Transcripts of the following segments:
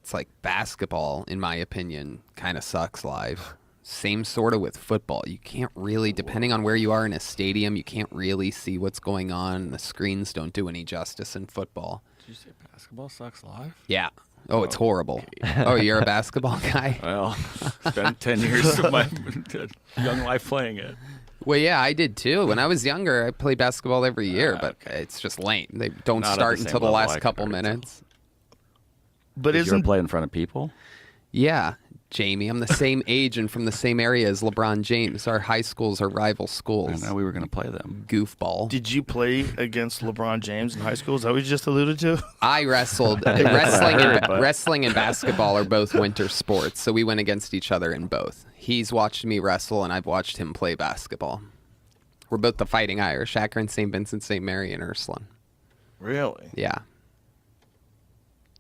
it's like basketball, in my opinion, kind of sucks live. Same sort of with football. You can't really, depending on where you are in a stadium, you can't really see what's going on. The screens don't do any justice in football. Did you say basketball sucks live? Yeah. Oh, it's horrible. Okay. Oh, you're a basketball guy? Well, spent 10 years of my young life playing it. Well, yeah, I did too. When I was younger, I played basketball every year, but it's just lame. They don't start until the last couple minutes. But Did you ever play in front of people? Yeah, Jamie. I'm the same age and from the same area as LeBron James. Our high schools are rival schools. I know we were going to play them. Goofball. Did you play against LeBron James in high school? Is that what you just alluded to? I wrestled. Wrestling and basketball are both winter sports, so we went against each other in both. He's watched me wrestle, and I've watched him play basketball. We're both the Fighting Irish, Akron, St. Vincent, St. Mary, and Ursuline. Really? Yeah.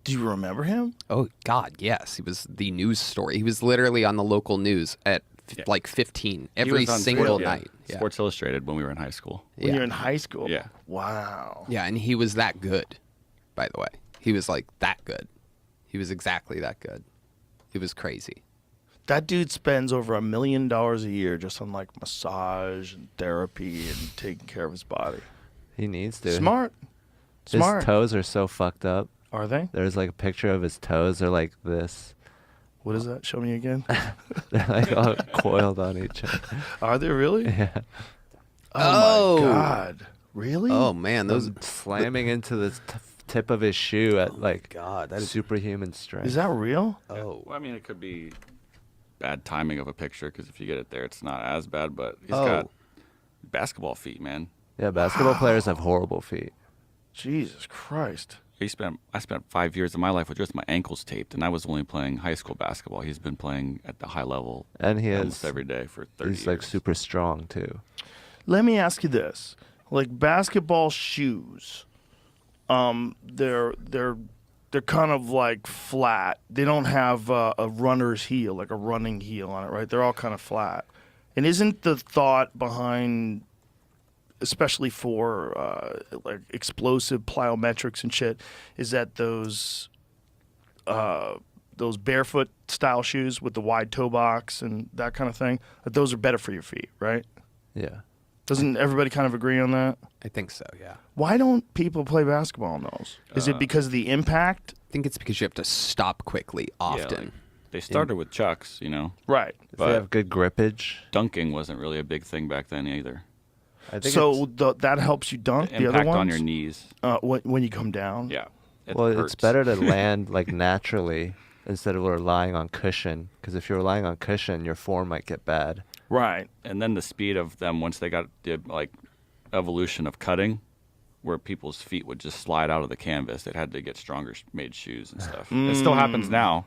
Do you remember him? Oh, God, yes. He was the news story. He was literally on the local news at like 15 every single night. Yeah. Sports Illustrated when we were in high school. When you were in high school? Yeah. Wow. Yeah, and he was that good, by the way. He was like that good. He was exactly that good. It was crazy. That dude spends over $1 million a year just on like massage and therapy and taking care of his body. He needs to. Smart. His toes are so fucked up. Are they? There's like a picture of his toes. They're like this. What is that? Show me again. They're like all coiled on each other. Are they really? Yeah. Oh, my God. Really? Oh, man. Those slamming into the tip of his shoe at like God, that is superhuman strength. Is that real? Oh. Well, I mean, it could be bad timing of a picture because if you get it there, it's not as bad. But he's got basketball feet, man. Yeah, basketball players have horrible feet. Jesus Christ. I spent 5 years of my life with just my ankles taped, and I was only playing high school basketball. He's been playing at the high level and he almost every day for 30 years. He's like super strong too. Let me ask you this: like basketball shoes, they're kind of like flat. They don't have a runner's heel, like a running heel on it, right? They're all kind of flat. And isn't the thought behind, especially for like explosive plyometrics and shit, is that those barefoot style shoes with the wide toe box and that kind of thing, that those are better for your feet, right? Yeah. Doesn't everybody kind of agree on that? I think so, yeah. Why don't people play basketball in those? Is it because of the impact? I think it's because you have to stop quickly often. Yeah, like, they started with chucks, you know. Right. If they have good grippage. Dunking wasn't really a big thing back then either. I think so that helps you dunk the other impact ones? on your knees. When you come down? Yeah. It's better to land like naturally instead of relying on cushion. Because if you're relying on cushion, your form might get bad. Right. And then the speed of them once they got the like evolution of cutting, where people's feet would just slide out of the canvas. They had to get stronger made shoes and stuff. It still happens now.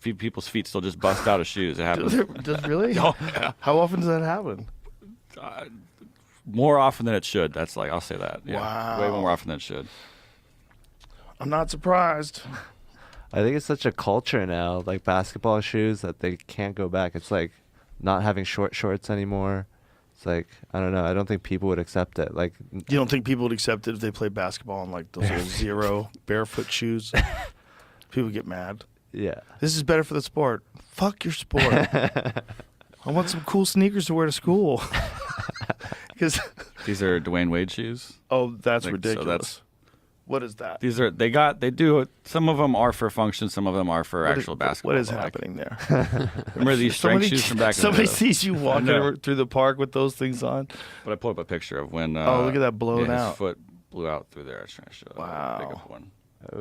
People's feet still just bust out of shoes. It happens. Does really? Oh, yeah. How often does that happen? More often than it should. That's like, I'll say that. Yeah. Wow. Way more often than it should. I'm not surprised. I think it's such a culture now, like basketball shoes, that they can't go back. It's like not having short shorts anymore. It's like, I don't know. I don't think people would accept it. Like, you don't think people would accept it if they played basketball in like those little zero barefoot shoes? People get mad. Yeah. This is better for the sport. Fuck your sport. I want some cool sneakers to wear to school. Because these are Dwayne Wade shoes. Oh, that's ridiculous. So that's, what is that? These are they do some of them are for function, some of them are for actual basketball. What is happening there? Remember these strength shoes from back in the day? Somebody sees you walking through the park with those things on. But I pulled up a picture of when look at that blown out. His foot blew out through there. I was trying to show wow. Pick up one.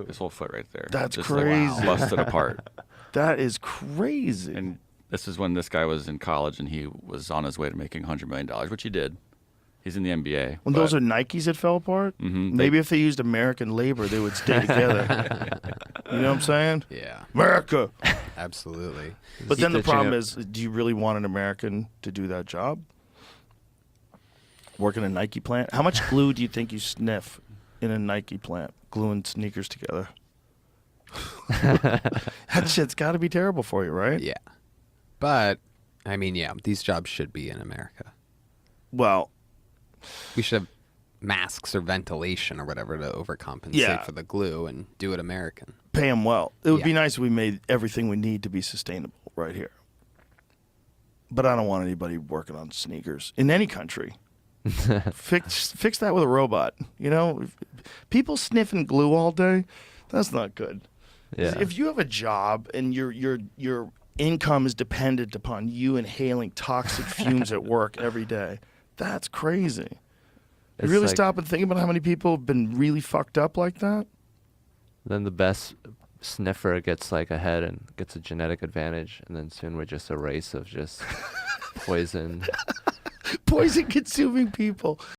His whole foot right there. That's just crazy. Like busted apart. That is crazy. And this is when this guy was in college and he was on his way to making $100 million, which he did. He's in the NBA. When those are Nikes that fell apart, maybe if they used American labor, they would stay together. You know what I'm saying? Yeah. America. Absolutely. But then the problem is, do you really want an American to do that job? Work in a Nike plant? How much glue do you think you sniff in a Nike plant, gluing sneakers together? That shit's got to be terrible for you, right? Yeah. But, I mean, yeah, these jobs should be in America. Well, we should have masks or ventilation or whatever to overcompensate for the glue and do it American. Pay them well. It would be nice if we made everything we need to be sustainable right here. But I don't want anybody working on sneakers in any country. Fix that with a robot. You know, people sniffing glue all day, that's not good. Yeah. If you have a job and your income is dependent upon you inhaling toxic fumes at work every day, that's crazy. You really stop and think about how many people have been really fucked up like that? Then the best sniffer gets like ahead and gets a genetic advantage, and then soon we're just a race of just poison Poison consuming people.